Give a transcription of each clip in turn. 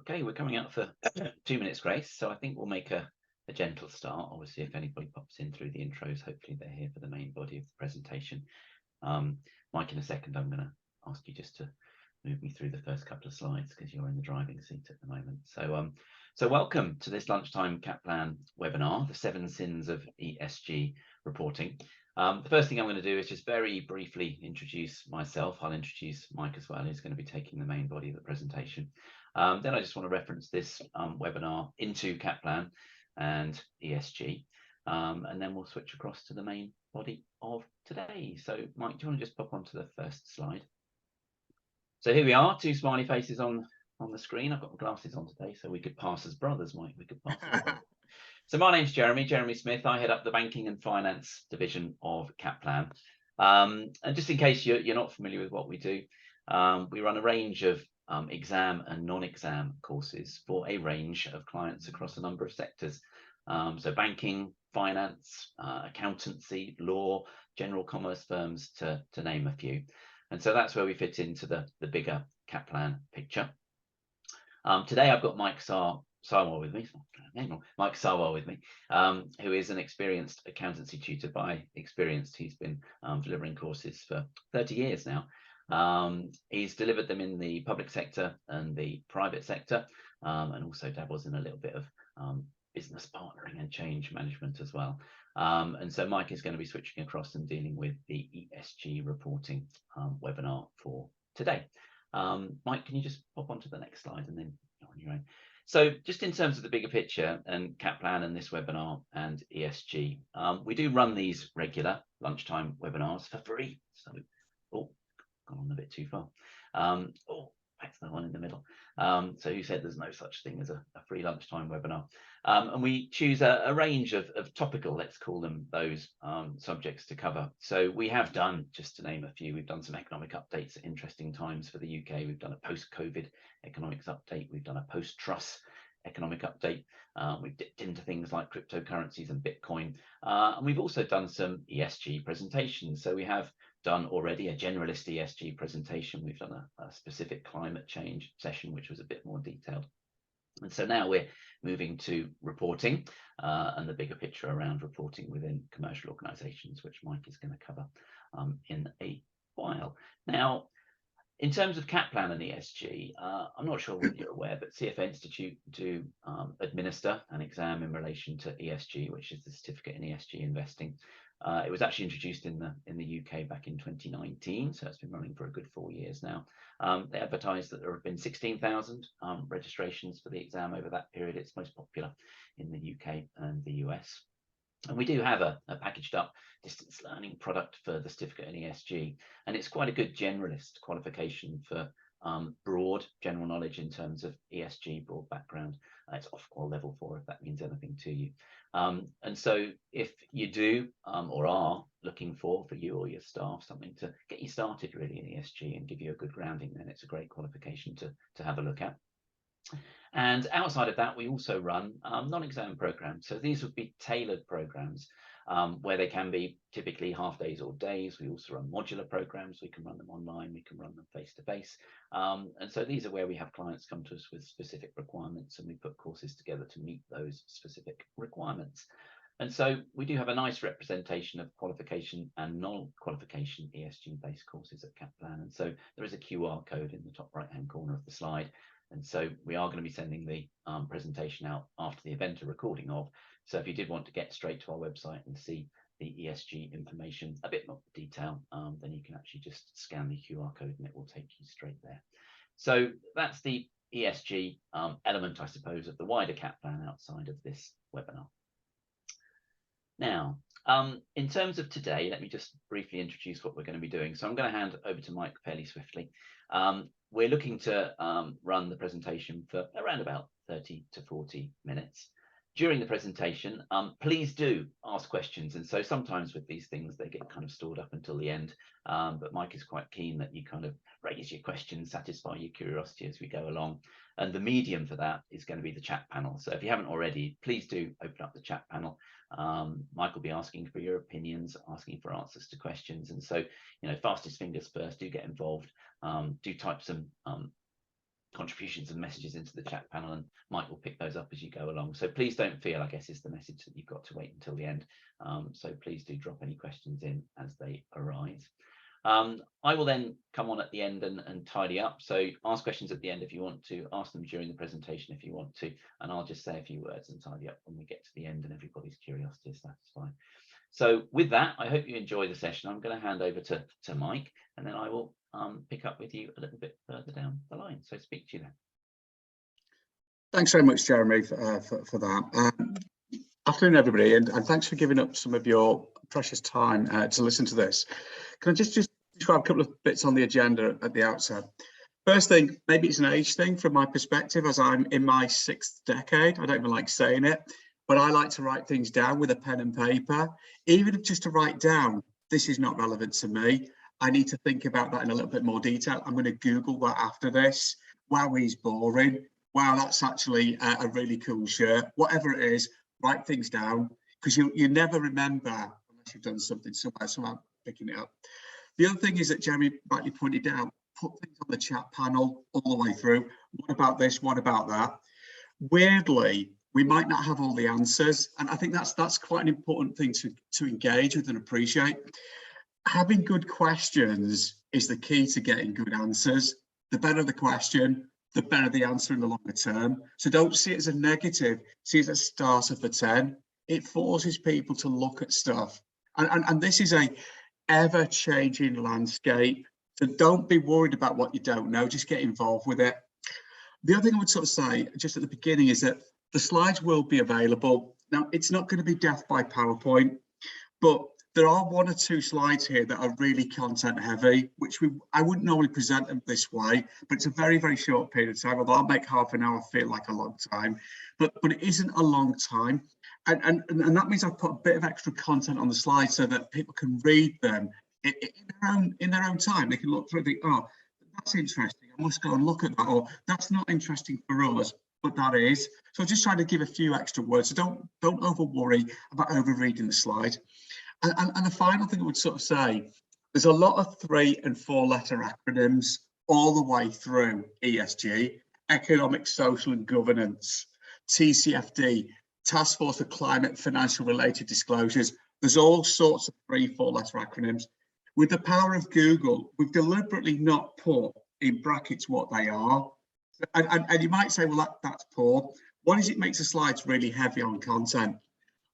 Okay, we're coming out for 2 minutes grace, so I think we'll make a gentle start. Obviously, if anybody pops in through the intros, hopefully they're here for the main body of the presentation. Mike, in a second, I'm going to ask you just to move me through the first couple of slides because you're in the driving seat at the moment. So welcome to this lunchtime Kaplan webinar, the 7 Sins of ESG Reporting. The first thing I'm going to do is just very briefly introduce myself. I'll introduce Mike as well, who's going to be taking the main body of the presentation. Then I just want to reference this webinar into Kaplan and ESG, and then we'll switch across to the main body of today. So Mike, do you want to just pop onto the first slide? So here we are, 2 smiley faces on the screen. I've got my glasses on today, so we could pass as brothers, Mike. We could pass as brothers. So my name's Jeremy Smith. I head up the banking and finance division of Kaplan. And just in case you're not familiar with what we do, we run a range of exam and non-exam courses for a range of clients across a number of sectors. So banking, finance, accountancy, law, general commerce firms, to name a few. And so that's where we fit into the bigger Kaplan picture. Today I've got Mike Sarwar with me, who is an experienced accountancy tutor. By experienced, he's been delivering courses for 30 years now. He's delivered them in the public sector and the private sector, and also dabbles in a little bit of business partnering and change management as well. And so Mike is going to be switching across and dealing with the ESG reporting webinar for today. Mike, can you just pop onto the next slide and then on your own? So just in terms of the bigger picture and Kaplan and this webinar and ESG, we do run these regular lunchtime webinars for free. So, oh, gone on a bit too far. Oh, that's the one in the middle. So who said there's no such thing as a free lunchtime webinar? And we choose a range of topical, let's call them those, subjects to cover. So we have done, just to name a few, we've done some economic updates at interesting times for the UK. We've done a post-COVID economics update. We've done a post-Truss economic update. We've dipped into things like cryptocurrencies and Bitcoin. And we've also done some ESG presentations. So we have done already a generalist ESG presentation. We've done a specific climate change session, which was a bit more detailed. And so now we're moving to reporting and the bigger picture around reporting within commercial organizations, which Mike is going to cover in a while. Now, in terms of Kaplan and ESG, I'm not sure whether you're aware, but CFA Institute do administer an exam in relation to ESG, which is the certificate in ESG investing. It was actually introduced in the UK back in 2019, so it's been running for a good 4 years now. They advertised that there have been 16,000 registrations for the exam over that period. It's most popular in the UK and the US. And we do have a packaged up distance learning product for the certificate in ESG, and it's quite a good generalist qualification for broad general knowledge in terms of ESG, broad background. It's Ofqual level 4 if that means anything to you. And so if you do or are looking for you or your staff something to get you started really in ESG and give you a good grounding, then it's a great qualification to have a look at. And outside of that, we also run non-exam programs. So these would be tailored programs where they can be typically half days or days. We also run modular programs. We can run them online. We can run them face-to-face. And so these are where we have clients come to us with specific requirements, and we put courses together to meet those specific requirements. And so we do have a nice representation of qualification and non-qualification ESG-based courses at Kaplan. And so there is a QR code in the top right-hand corner of the slide. And so we are going to be sending the presentation out after the event, a recording of. So if you did want to get straight to our website and see the ESG information, a bit more detail, then you can actually just scan the QR code and it will take you straight there. So that's the ESG element, I suppose, of the wider Kaplan outside of this webinar. Now, in terms of today, let me just briefly introduce what we're going to be doing. So I'm going to hand over to Mike fairly swiftly. We're looking to run the presentation for around about 30 to 40 minutes. During the presentation, please do ask questions. And so sometimes with these things, they get kind of stored up until the end. But Mike is quite keen that you kind of raise your questions, satisfy your curiosity as we go along. And the medium for that is going to be the chat panel. So if you haven't already, please do open up the chat panel. Mike will be asking for your opinions, asking for answers to questions. And so, you know, fastest fingers first, do get involved. Do type some contributions and messages into the chat panel, and Mike will pick those up as you go along. So please don't feel, I guess is the message, that you've got to wait until the end. So please do drop any questions in as they arise. I will then come on at the end and tidy up. So ask questions at the end if you want to, ask them during the presentation if you want to, and I'll just say a few words and tidy up when we get to the end and everybody's curiosity is satisfied. So with that, I hope you enjoy the session. I'm going to hand over to Mike, and then I will pick up with you a little bit further down the line. So speak to you then. Thanks very much, Jeremy, for that. Afternoon, everybody, and thanks for giving up some of your precious time to listen to this. Can I just describe a couple of bits on the agenda at the outset? First thing, maybe it's an age thing from my perspective, as I'm in my 6th decade. I don't even like saying it, but I like to write things down with a pen and paper, even if just to write down, this is not relevant to me. I need to think about that in a little bit more detail. I'm going to Google that after this. Wow, he's boring. Wow, that's actually a really cool shirt. Whatever it is, write things down, because you never remember unless you've done something somewhere, so I'm picking it up. The other thing is that Jeremy rightly pointed out, put things on the chat panel all the way through. What about this? What about that? Weirdly, we might not have all the answers, and I think that's quite an important thing to engage with and appreciate. Having good questions is the key to getting good answers. The better the question, the better the answer in the longer term. So don't see it as a negative, see it as a starter for 10. It forces people to look at stuff. And this is a ever-changing landscape. So don't be worried about what you don't know, just get involved with it. The other thing I would sort of say, just at the beginning, is that the slides will be available. Now, it's not going to be death by PowerPoint, but there are 1 or 2 slides here that are really content heavy, which I wouldn't normally present them this way, but it's a very, very short period of time, although I'll make half an hour feel like a long time, but it isn't a long time. And that means I've put a bit of extra content on the slide so that people can read them in their own time. They can look through and think, oh, that's interesting, I must go and look at that, or that's not interesting for us, but that is. So I'm just trying to give a few extra words. So don't over worry about over reading the slide. And the final thing I would sort of say, there's a lot of 3 and 4 letter acronyms all the way through ESG, economic, social and governance, TCFD, Task Force for Climate Financial Related Disclosures. There's all sorts of 3, 4 letter acronyms. With the power of Google, we've deliberately not put in brackets what they are. And you might say, well, that's poor. One is it makes the slides really heavy on content.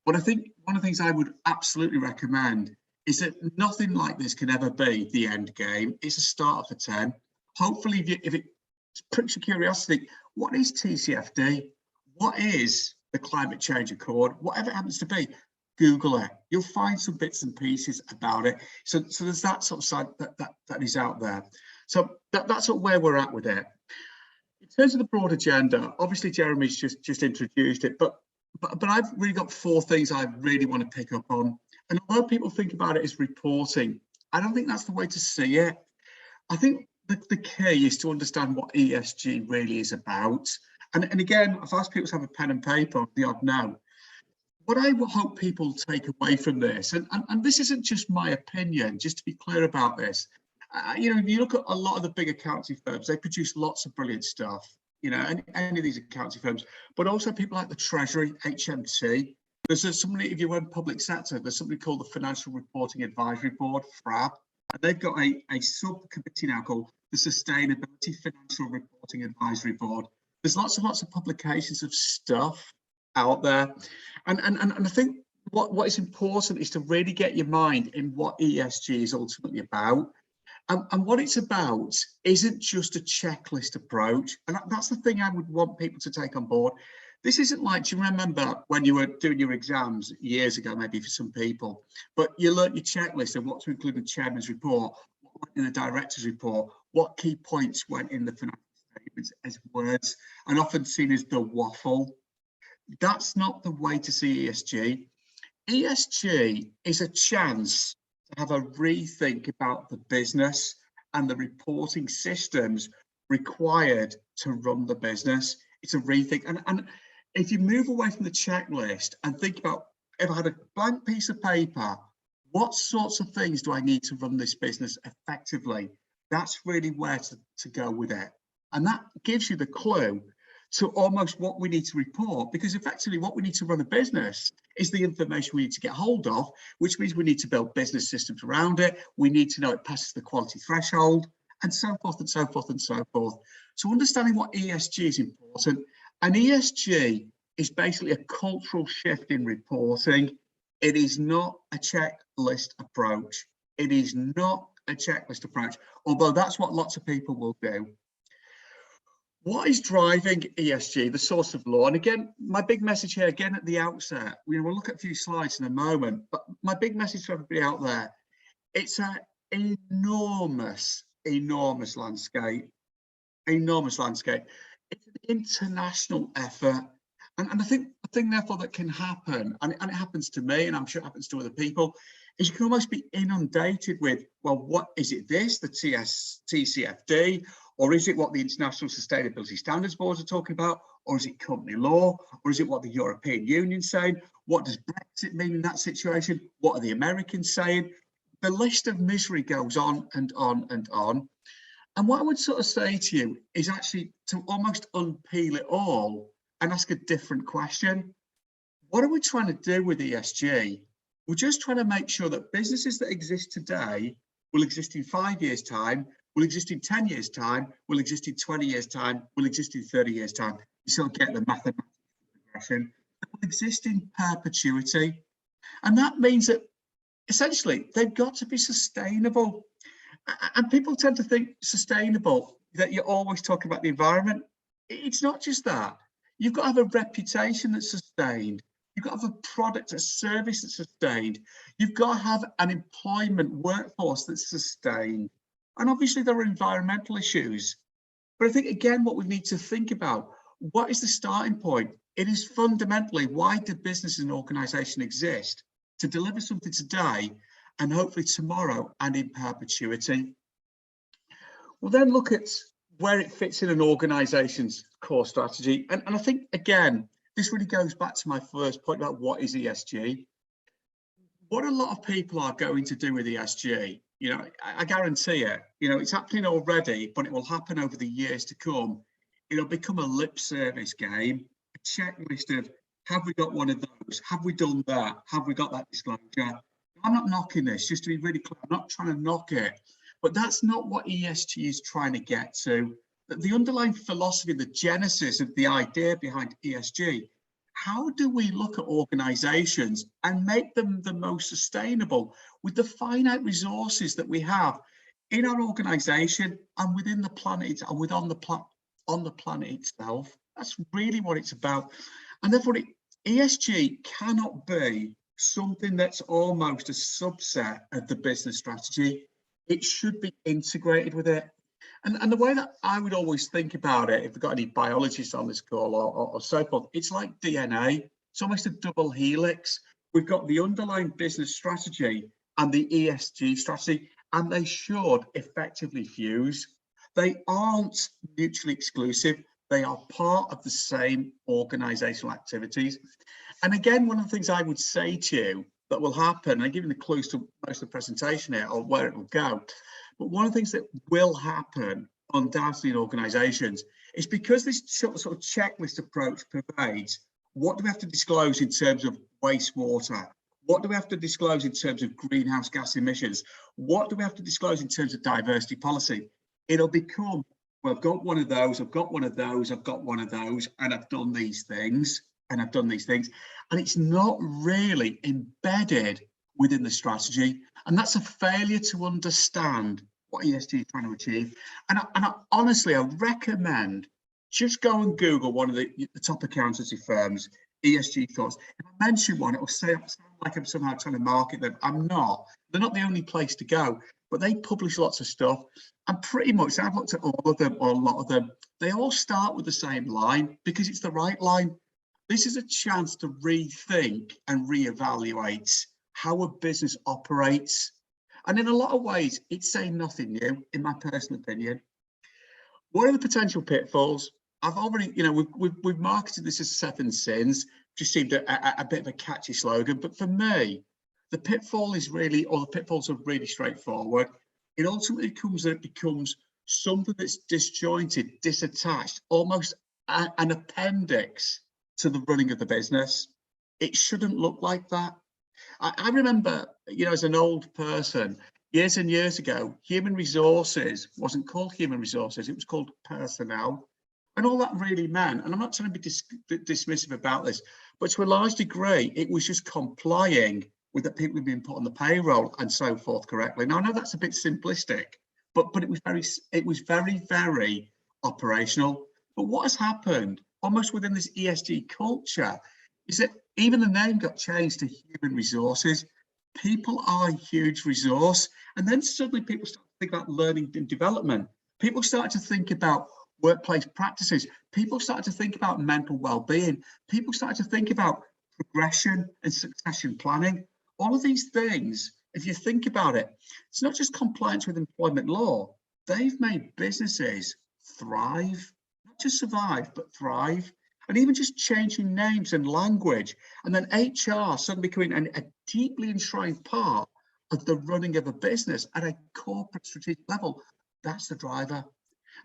But I think one of the things I would absolutely recommend is that nothing like this can ever be the end game. It's a starter for 10. Hopefully, if it pricks your curiosity, what is TCFD? What is the Climate Change Accord? Whatever it happens to be, Google it. You'll find some bits and pieces about it. So there's that sort of side that is out there. So that's sort of where we're at with it. In terms of the broad agenda, obviously Jeremy's just introduced it, but I've really got 4 things I really want to pick up on. And although people think about it as reporting, I don't think that's the way to see it. I think the key is to understand what ESG really is about. And again, I've asked people to have a pen and paper, the odd no. What I hope people take away from this, and this isn't just my opinion, just to be clear about this, you know, if you look at a lot of the big accounting firms, they produce lots of brilliant stuff. You know, any of these accounting firms, but also people like the Treasury, HMT. There's somebody, if you went public sector, there's something called the Financial Reporting Advisory Board, FRAB, and they've got a subcommittee now called the Sustainability Financial Reporting Advisory Board. There's lots of publications of stuff out there, and I think what is important is to really get your mind in what ESG is ultimately about. And what it's about isn't just a checklist approach. And that's the thing I would want people to take on board. This isn't like, do you remember when you were doing your exams years ago, maybe for some people, but you learnt your checklist of what to include in the chairman's report, what went in the director's report, what key points went in the financial statements as words, and often seen as the waffle. That's not the way to see ESG. ESG is a chance to have a rethink about the business and the reporting systems required to run the business. It's a rethink. And if you move away from the checklist and think about, if I had a blank piece of paper, what sorts of things do I need to run this business effectively? That's really where to go with it. And that gives you the clue to almost what we need to report, because effectively what we need to run a business is the information we need to get hold of, which means we need to build business systems around it. We need to know it passes the quality threshold, and so forth and so forth and so forth. So understanding what ESG is important, and ESG is basically a cultural shift in reporting. It is not a checklist approach. It is not a checklist approach, although that's what lots of people will do. What is driving ESG, the source of law? And again, my big message here, again at the outset, we'll look at a few slides in a moment, but my big message to everybody out there, it's an enormous, enormous landscape, enormous landscape. It's an international effort. And I think the thing, therefore, that can happen, and it happens to me, and I'm sure it happens to other people, is you can almost be inundated with, well, what is it this, the TCFD, or is it what the International Sustainability Standards Boards are talking about, or is it company law, or is it what the European Union's saying? What does Brexit mean in that situation? What are the Americans saying? The list of misery goes on and on and on. And what I would sort of say to you is actually to almost unpeel it all and ask a different question. What are we trying to do with ESG? We're just trying to make sure that businesses that exist today will exist in 5 years' time, will exist in 10 years' time, will exist in 20 years' time, will exist in 30 years' time. You sort of get the mathematical progression. That will exist in perpetuity. And that means that essentially they've got to be sustainable. And people tend to think sustainable, that you're always talking about the environment. It's not just that. You've got to have a reputation that's sustained. You've got to have a product, a service that's sustained. You've got to have an employment workforce that's sustained. And obviously there are environmental issues. But I think, again, what we need to think about, what is the starting point? It is fundamentally, why do businesses and organisations exist? To deliver something today and hopefully tomorrow and in perpetuity. We'll then look at where it fits in an organisation's core strategy. And I think, again, this really goes back to my first point about what is ESG. What a lot of people are going to do with ESG, I guarantee it, it's happening already, but it will happen over the years to come. It'll become a lip service game, a checklist of, have we got one of those? Have we done that? Have we got that disclosure? I'm not knocking this, just to be really clear, I'm not trying to knock it, but that's not what ESG is trying to get to. The underlying philosophy, the genesis of the idea behind ESG, how do we look at organizations and make them the most sustainable with the finite resources that we have in our organization and within the planet and on the planet itself? That's really what it's about. And therefore, ESG cannot be something that's almost a subset of the business strategy. It should be integrated with it. And the way that I would always think about it, if we've got any biologists on this call or so forth, it's like DNA. It's almost a double helix. We've got the underlying business strategy and the ESG strategy, and they should effectively fuse. They aren't mutually exclusive. They are part of the same organizational activities. And again, one of the things I would say to you that will happen, and I'm giving the clues to most of the presentation here or where it will go, but one of the things that will happen undoubtedly in organizations is because this sort of checklist approach pervades, what do we have to disclose in terms of wastewater? What do we have to disclose in terms of greenhouse gas emissions? What do we have to disclose in terms of diversity policy? It'll become, well, I've got one of those, I've got one of those, I've got one of those, and I've done these things, and I've done these things. And it's not really embedded within the strategy. And that's a failure to understand what ESG is trying to achieve. And I honestly, I recommend just go and Google one of the top accountancy firms, ESG thoughts. If I mention one, it will sound like I'm somehow trying to market them. I'm not. They're not the only place to go, but they publish lots of stuff. And pretty much, I've looked at all of them, or a lot of them, they all start with the same line because it's the right line. This is a chance to rethink and reevaluate how a business operates. And in a lot of ways, it's saying nothing new, in my personal opinion. What are the potential pitfalls? I've already, we've marketed this as 7 sins, just seemed a bit of a catchy slogan. But for me, the pitfall is really, or the pitfalls are really straightforward. It ultimately becomes something that's disjointed, disattached, almost an appendix to the running of the business. It shouldn't look like that. I remember, you know, as an old person, years and years ago, human resources wasn't called human resources, it was called personnel. And all that really meant, and I'm not trying to be dismissive about this, but to a large degree, it was just complying with the people who've been put on the payroll and so forth correctly. Now, I know that's a bit simplistic, but it was very operational. But what has happened almost within this ESG culture is that even the name got changed to human resources. People are a huge resource. And then suddenly people start to think about learning and development. People start to think about workplace practices. People start to think about mental well-being. People start to think about progression and succession planning. All of these things, if you think about it, it's not just compliance with employment law. They've made businesses thrive, not just survive, but thrive. And even just changing names and language, and then HR suddenly becoming a deeply enshrined part of the running of a business at a corporate strategic level, that's the driver.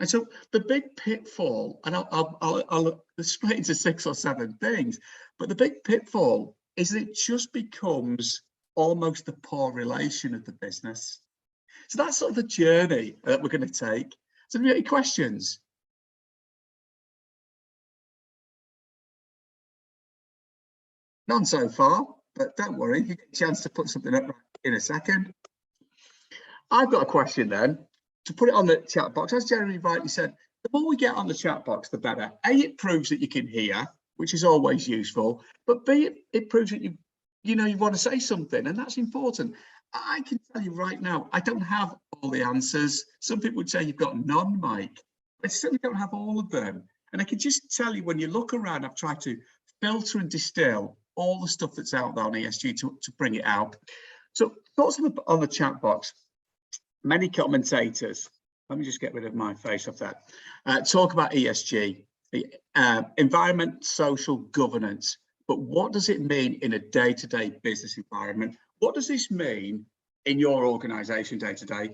And so the big pitfall, and I'll split into 6 or 7 things, but the big pitfall is that it just becomes almost the poor relation of the business. So that's sort of the journey that we're going to take. So, have you got any questions? None so far, but don't worry, you get a chance to put something up in a second. I've got a question then, to put it on the chat box. As Jeremy rightly said, the more we get on the chat box, the better. A, it proves that you can hear, which is always useful, but B, it proves that you want to say something, and that's important. I can tell you right now, I don't have all the answers. Some people would say you've got none, Mike. I certainly don't have all of them. And I can just tell you, when you look around, I've tried to filter and distill all the stuff that's out there on ESG to bring it out. So thoughts on the chat box. Many commentators, let me just get rid of my face off that, talk about ESG, environment, social, governance. But what does it mean in a day-to-day business environment? What does this mean in your organization day-to-day?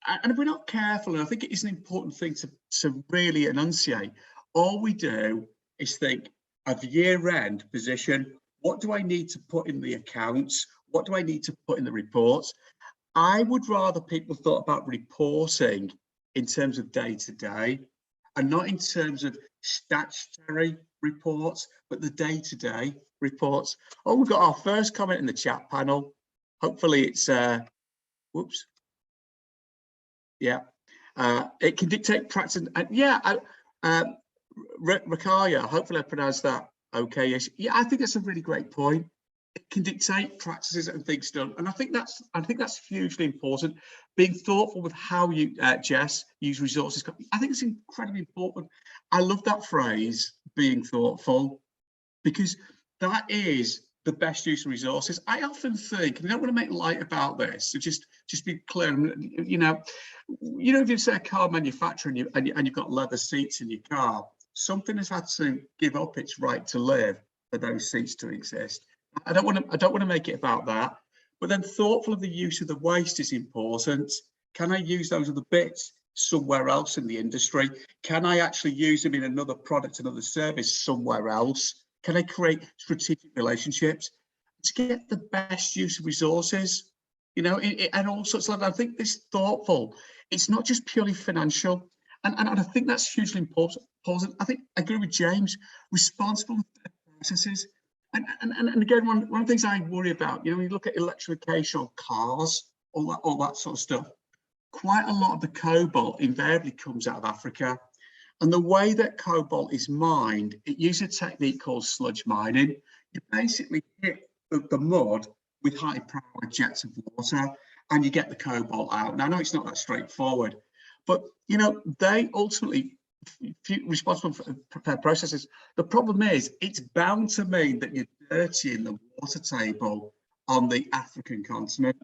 And if we're not careful, and I think it is an important thing to really enunciate, all we do is think of year-end position. What do I need to put in the accounts? What do I need to put in the reports? I would rather people thought about reporting in terms of day-to-day and not in terms of statutory reports, but the day-to-day reports. Oh, we've got our first comment in the chat panel. Hopefully it's, whoops. Yeah, it can dictate practice. And yeah, Rakaya, hopefully I pronounced that okay. Yes, yeah, I think that's a really great point. It can dictate practices and things done, and I think that's hugely important. Being thoughtful with how you, Jess, use resources. I think it's incredibly important. I love that phrase, being thoughtful, because that is the best use of resources. I often think, and I don't want to make light about this, so just be clear. You know, if you say a car manufacturer and you've got leather seats in your car, something has had to give up its right to live for those seats to exist. I don't want to make it about that, but then thoughtful of the use of the waste is important. Can I use those other bits somewhere else in the industry? Can I actually use them in another product, another service somewhere else? Can I create strategic relationships to get the best use of resources? You know, and all sorts of. I think this thoughtful. It's not just purely financial, and I think that's hugely important. I think I agree with James. Responsible processes. And again, one of the things I worry about, you know, when you look at electrification of cars, all that sort of stuff, quite a lot of the cobalt invariably comes out of Africa. And the way that cobalt is mined, it uses a technique called sludge mining. You basically hit the mud with high-powered jets of water, and you get the cobalt out. Now, I know it's not that straightforward, but you know, they ultimately responsible for prepared processes. The problem is it's bound to mean that you're dirtying the water table on the African continent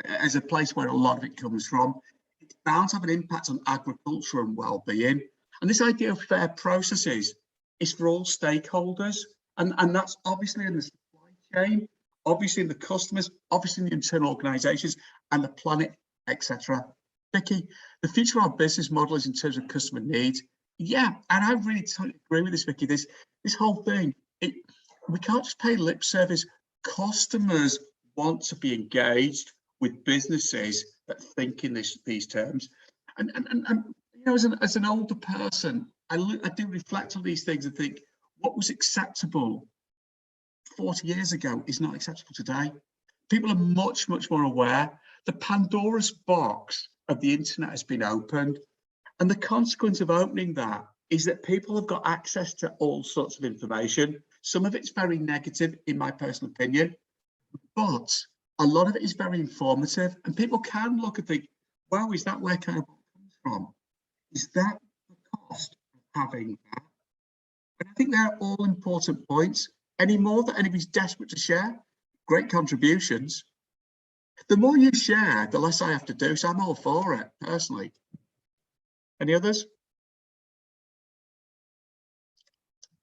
as a place where a lot of it comes from. It's bound to have an impact on agriculture and well-being. And this idea of fair processes is for all stakeholders, and that's obviously in the supply chain, obviously in the customers, obviously in the internal organizations and the planet, etc. Vicky, the future of our business model is in terms of customer needs. Yeah, and I really totally agree with this, Vicky. This whole thing, we can't just pay lip service. Customers want to be engaged with businesses that think in these terms. And you know, as an older person, I do reflect on these things and think, what was acceptable 40 years ago is not acceptable today. People are much more aware. The Pandora's box of the internet has been opened, and the consequence of opening that is that people have got access to all sorts of information. Some of it's very negative, in my personal opinion, but a lot of it is very informative, and people can look and think, wow, is that where carbon comes from? Is that the cost of having that? And I think they're all important points. Any more that anybody's desperate to share? Great contributions. The more you share, the less I have to do, so I'm all for it, personally. Any others?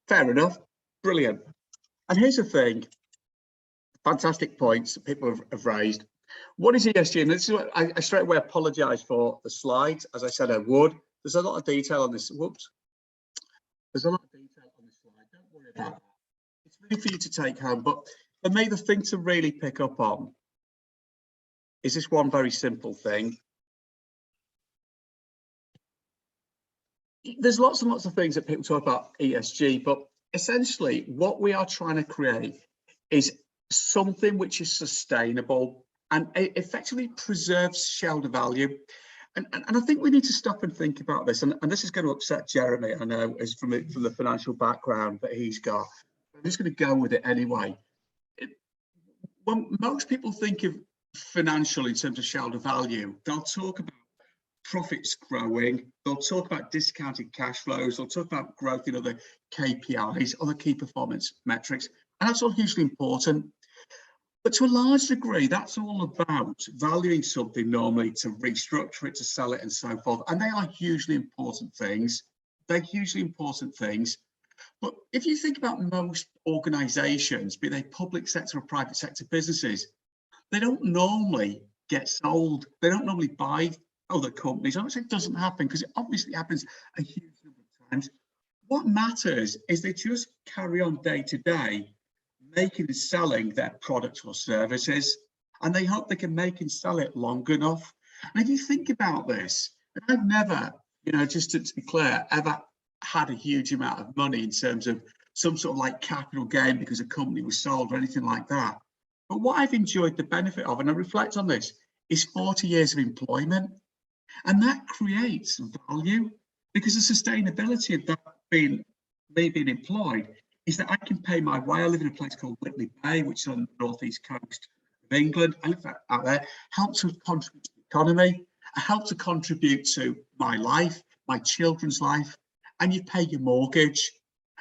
Fair enough. Brilliant. And here's the thing. Fantastic points that people have raised. What is ESG? And this is what I straight away apologise for the slides, as I said I would. There's a lot of detail on this. Whoops. There's a lot of detail on this slide. Don't worry about that. It's really for you to take home. But for me, the thing to really pick up on is this one very simple thing. There's lots and lots of things that people talk about ESG, but essentially what we are trying to create is something which is sustainable and it effectively preserves shareholder value. And I think we need to stop and think about this. And this is going to upset Jeremy, I know, is from the financial background that he's got. I'm just going to go with it anyway. When most people think of financial in terms of shareholder value, they'll talk about profits growing, they'll talk about discounted cash flows, they'll talk about growth in other KPIs, other key performance metrics, and that's all hugely important. But to a large degree, that's all about valuing something normally to restructure it, to sell it, and so forth. And they are hugely important things. They're hugely important things. But if you think about most organizations, be they public sector or private sector businesses, they don't normally get sold. They don't normally buy other companies. I'm not saying it doesn't happen, because it obviously happens a huge number of times. What matters is they just carry on day to day, making and selling their products or services, and they hope they can make and sell it long enough. And if you think about this, and I've never, you know, just to be clear, ever had a huge amount of money in terms of some sort of like capital gain because a company was sold or anything like that. But what I've enjoyed the benefit of, and I reflect on this, is 40 years of employment. And that creates value, because the sustainability of that me being employed is that I can pay my way. I live in a place called Whitley Bay, which is on the northeast coast of England. I live out there, help to contribute to the economy. I help to contribute to my life, my children's life, and you pay your mortgage.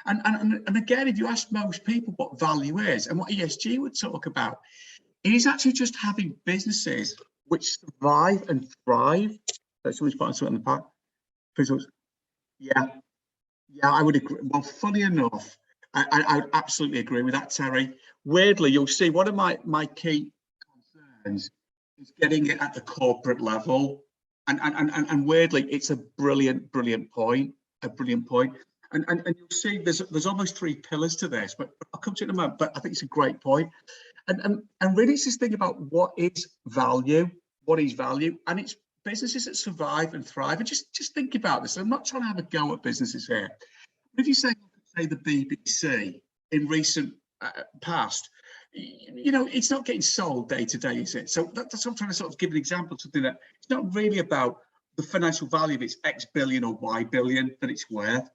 And again, if you ask most people what value is and what ESG would talk about, it is actually just having businesses which survive and thrive. So someone's putting something in the pack. Yeah, I would agree. Well, funny enough, I would absolutely agree with that, Terry. Weirdly, you'll see one of my key concerns is getting it at the corporate level. And weirdly, it's a brilliant point, And you'll see there's almost 3 pillars to this, but I'll come to it in a moment. But I think it's a great point. And really it's this thing about what is value, and it's businesses that survive and thrive. And just think about this. I'm not trying to have a go at businesses here. But if you say the BBC in recent past, you know, it's not getting sold day to day, is it? So that's what I'm trying to sort of give an example, something that it's not really about the financial value of its X billion or Y billion that it's worth.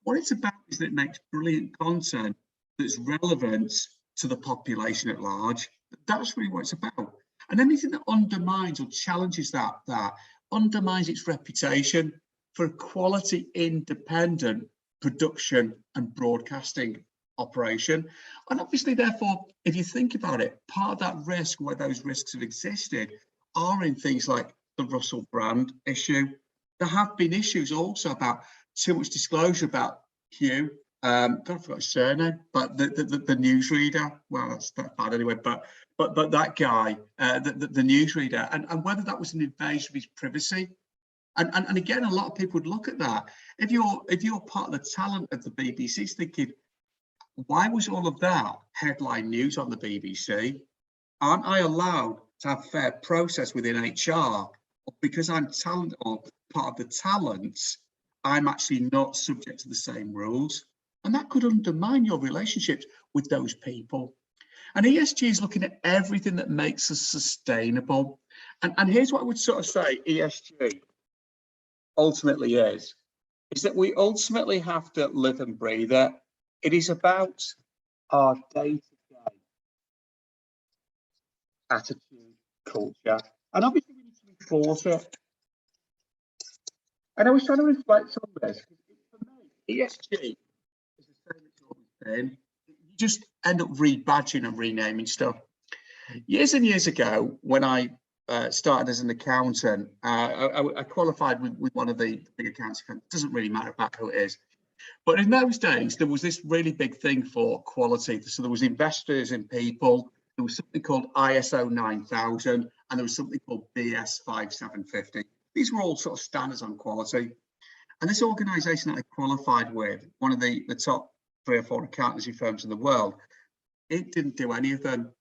What it's about is that it makes brilliant content that's relevant to the population at large. That's really what it's about. And anything that undermines or challenges that undermines its reputation for a quality, independent production and broadcasting operation. And obviously, therefore, if you think about it, part of that risk, where those risks have existed, are in things like the Russell Brand issue. There have been issues also about too much disclosure about Hugh God, I forgot his surname, but the newsreader. Well, that's bad anyway. But that guy, the newsreader, and whether that was an invasion of his privacy. And again, a lot of people would look at that. If you're part of the talent of the BBC, thinking, why was all of that headline news on the BBC? Aren't I allowed to have fair process within HR? Because I'm talent or part of the talents, I'm actually not subject to the same rules. And that could undermine your relationships with those people. And ESG is looking at everything that makes us sustainable. And here's what I would sort of say ESG ultimately is that we ultimately have to live and breathe it. It is about our day-to-day attitude, culture, and obviously we need to enforce it. And I was trying to reflect on this. For me, ESG is the same it's always been. You just end up rebadging and renaming stuff. Years and years ago, when I started as an accountant, I qualified with one of the big accounting firms. It doesn't really matter about who it is. But in those days, there was this really big thing for quality. So there was investors in people. There was something called ISO 9000, and there was something called BS 5750. These were all sort of standards on quality. And this organisation that I qualified with, one of the top 3 or 4 accountancy firms in the world, it didn't do any of them.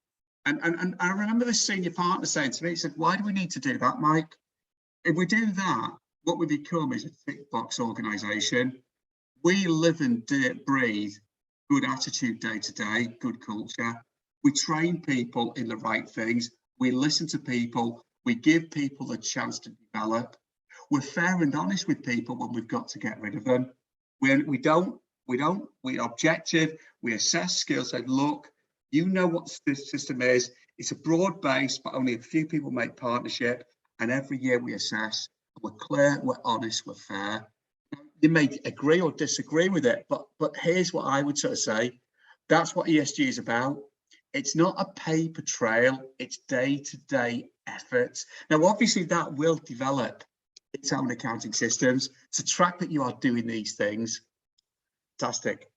And I remember the senior partner saying to me, he said, why do we need to do that, Mike? If we do that, what we become is a tick box organisation. We live and breathe good attitude day to day, good culture. We train people in the right things. We listen to people. We give people a chance to develop. We're fair and honest with people when we've got to get rid of them. We're objective. We assess skills. Say, look, you know what this system is. It's a broad base, but only a few people make partnership. And every year we assess. We're clear, we're honest, we're fair. You may agree or disagree with it, but here's what I would sort of say. That's what ESG is about. It's not a paper trail, it's day-to-day efforts. Now, obviously that will develop its own accounting systems to track that you are doing these things. Fantastic.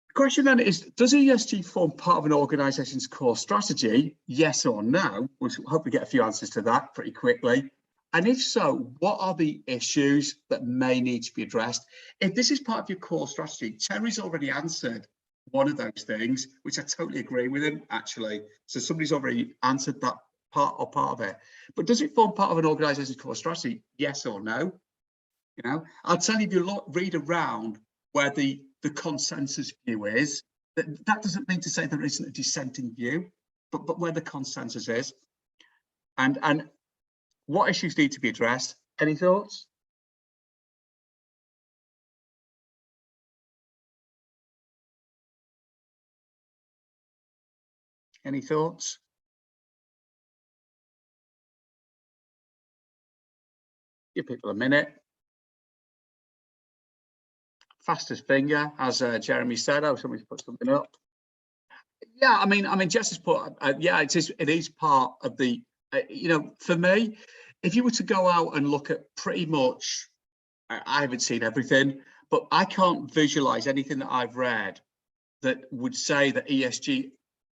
The question then is, does ESG form part of an organization's core strategy? Yes or no? We'll hope we get a few answers to that pretty quickly. And if so, what are the issues that may need to be addressed? If this is part of your core strategy, Terry's already answered one of those things, which I totally agree with him, actually. So somebody's already answered that part of it. But does it form part of an organization's core strategy? Yes or no? You know, I'll tell you, if you read around where the consensus view is, that doesn't mean to say there isn't a dissenting view, but where the consensus is. And what issues need to be addressed? Any thoughts? Any thoughts? Give people a minute. Fastest finger, as Jeremy said. Oh, somebody's put something up. Yeah, I mean, Jess has put. Yeah, it is part of the. You know, for me, if you were to go out and look at pretty much, I haven't seen everything, but I can't visualize anything that I've read that would say that ESG,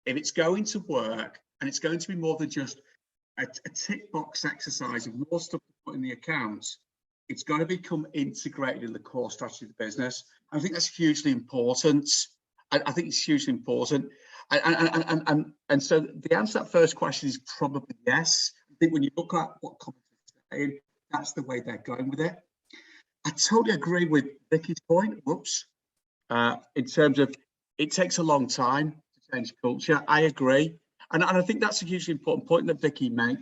if it's going to work and it's going to be more than just a tick box exercise of more stuff to put in the accounts, it's got to become integrated in the core strategy of the business. I think that's hugely important. I think it's hugely important. And so the answer to that first question is probably yes. I think when you look at what companies are saying, that's the way they're going with it. I totally agree with Vicky's point. Whoops. In terms of it takes a long time to change culture. I agree. And I think that's a hugely important point that Vicky makes.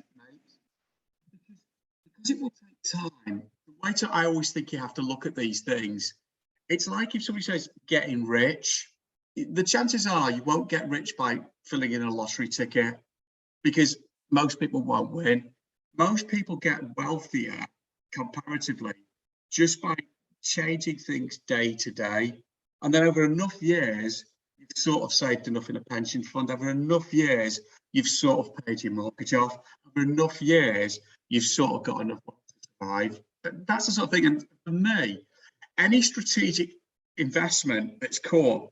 Because it will take time. The way I always think you have to look at these things, it's like if somebody says getting rich, the chances are you won't get rich by filling in a lottery ticket because most people won't win. Most people get wealthier comparatively just by changing things day to day. And then over enough years, you've sort of saved enough in a pension fund. Over enough years, you've sort of paid your mortgage off. Over enough years, you've sort of got enough to survive. That's the sort of thing. And for me, any strategic investment that's core,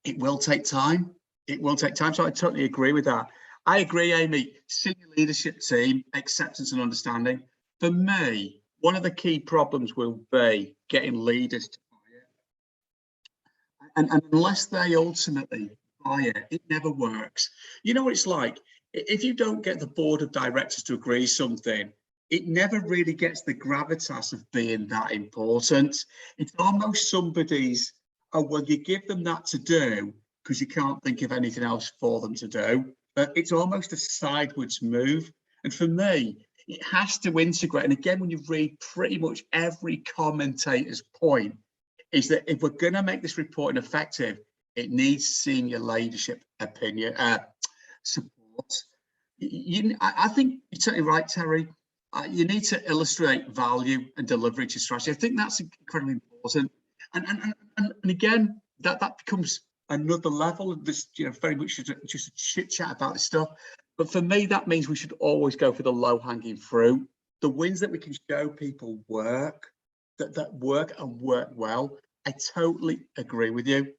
it will take time. It will take time. So I totally agree with that. I agree, Amy. Senior leadership team, acceptance and understanding. For me, one of the key problems will be getting leaders to buy it. And unless they ultimately buy it, it never works. You know what it's like? If you don't get the board of directors to agree something, it never really gets the gravitas of being that important. It's almost somebody's, oh, well, you give them that to do because you can't think of anything else for them to do. It's almost a sideways move. And for me, it has to integrate. And again, when you read pretty much every commentator's point, is that if we're going to make this reporting effective, it needs senior leadership opinion, support. I think you're totally right, Terry. You need to illustrate value and delivery to strategy. I think that's incredibly important. And again, that becomes another level of this, very much just a chit chat about this stuff. But for me, that means we should always go for the low hanging fruit, the wins that we can show people work, that work and work well. I totally agree with you.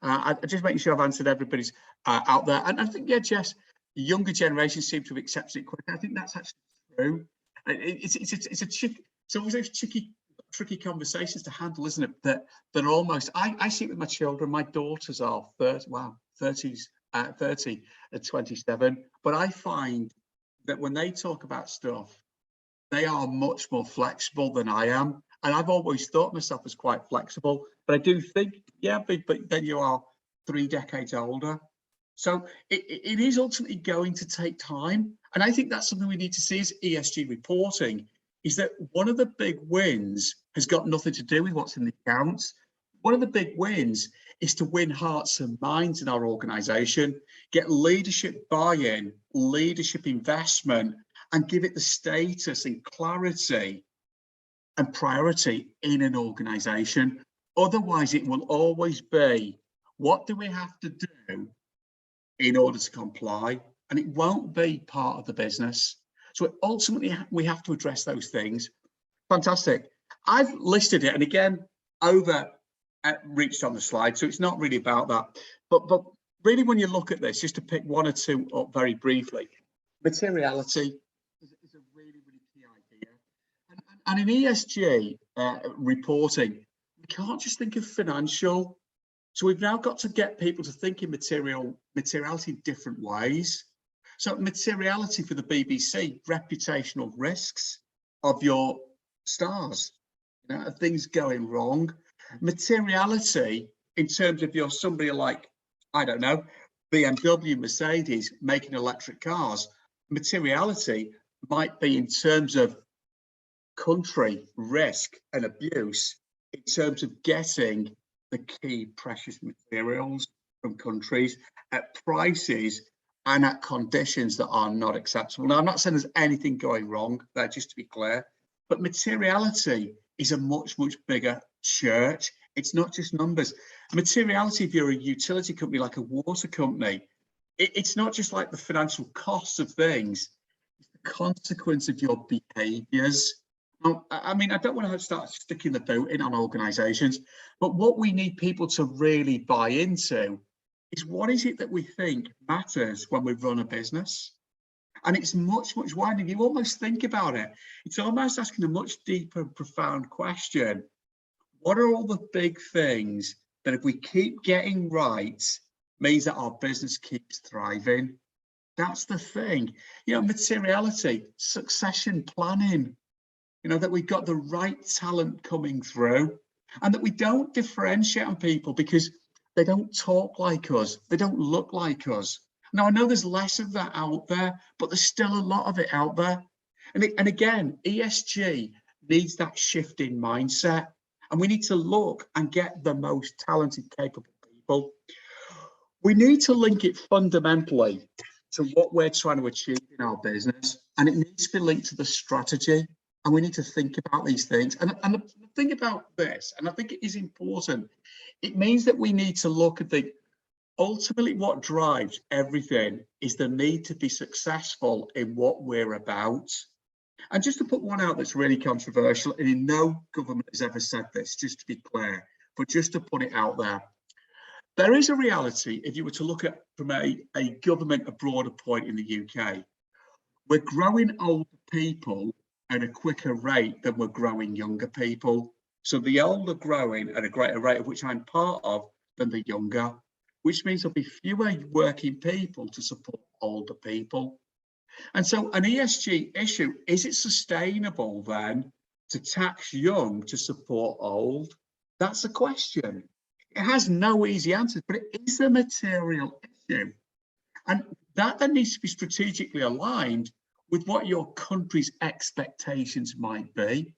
I'm just making sure I've answered everybody's out there. And I think, yeah, Jess, the younger generation seem to have accepted it quicker. I think that's actually true. It's always those tricky conversations to handle, isn't it? That almost, I see it with my children. My daughters are 30 and 27, but I find that when they talk about stuff, they are much more flexible than I am. And I've always thought myself as quite flexible, but I do think, yeah, but then you are 3 decades older. So it is ultimately going to take time. And I think that's something we need to see as ESG reporting, is that one of the big wins has got nothing to do with what's in the accounts. One of the big wins is to win hearts and minds in our organization, get leadership buy-in, leadership investment, and give it the status and clarity and priority in an organization. Otherwise, it will always be, what do we have to do in order to comply? And it won't be part of the business. So ultimately, we have to address those things. Fantastic. I've listed it, and again, reached on the slide, so it's not really about that. But really, when you look at this, just to pick one or two up very briefly, materiality is a really, really key idea. And in ESG reporting, we can't just think of financial. So we've now got to get people to think in materiality in different ways. So materiality for the BBC, reputational risks of your stars, things going wrong. Materiality in terms of you're somebody like, I don't know, BMW, Mercedes making electric cars. Materiality might be in terms of country risk and abuse, in terms of getting the key precious materials from countries at prices and at conditions that are not acceptable. Now, I'm not saying there's anything going wrong there, just to be clear, but materiality is a much, much bigger church. It's not just numbers. Materiality, if you're a utility company like a water company, it's not just like the financial costs of things, it's the consequence of your behaviors. I mean, I don't want to start sticking the boot in on organizations, but what we need people to really buy into is, what is it that we think matters when we run a business? And it's much, much wider. You almost think about it. It's almost asking a much deeper, profound question. What are all the big things that, if we keep getting right, means that our business keeps thriving? That's the thing. Materiality, succession planning, that we've got the right talent coming through, and that we don't differentiate on people because they don't talk like us, they don't look like us. Now, I know there's less of that out there, but there's still a lot of it out there. And again, ESG needs that shift in mindset, and we need to look and get the most talented, capable people. We need to link it fundamentally to what we're trying to achieve in our business, and it needs to be linked to the strategy. And we need to think about these things. And the thing about this, and I think it is important, it means that we need to look at ultimately what drives everything is the need to be successful in what we're about. And just to put one out that's really controversial, and no government has ever said this, just to be clear, but just to put it out there. There is a reality, if you were to look at from a government, a broader point in the UK, we're growing older people at a quicker rate than we're growing younger people. So the older growing at a greater rate, of which I'm part of, than the younger, which means there'll be fewer working people to support older people. And so an ESG issue, is it sustainable then to tax young to support old? That's the question. It has no easy answers, but it is a material issue. And that then needs to be strategically aligned with what your country's expectations might be.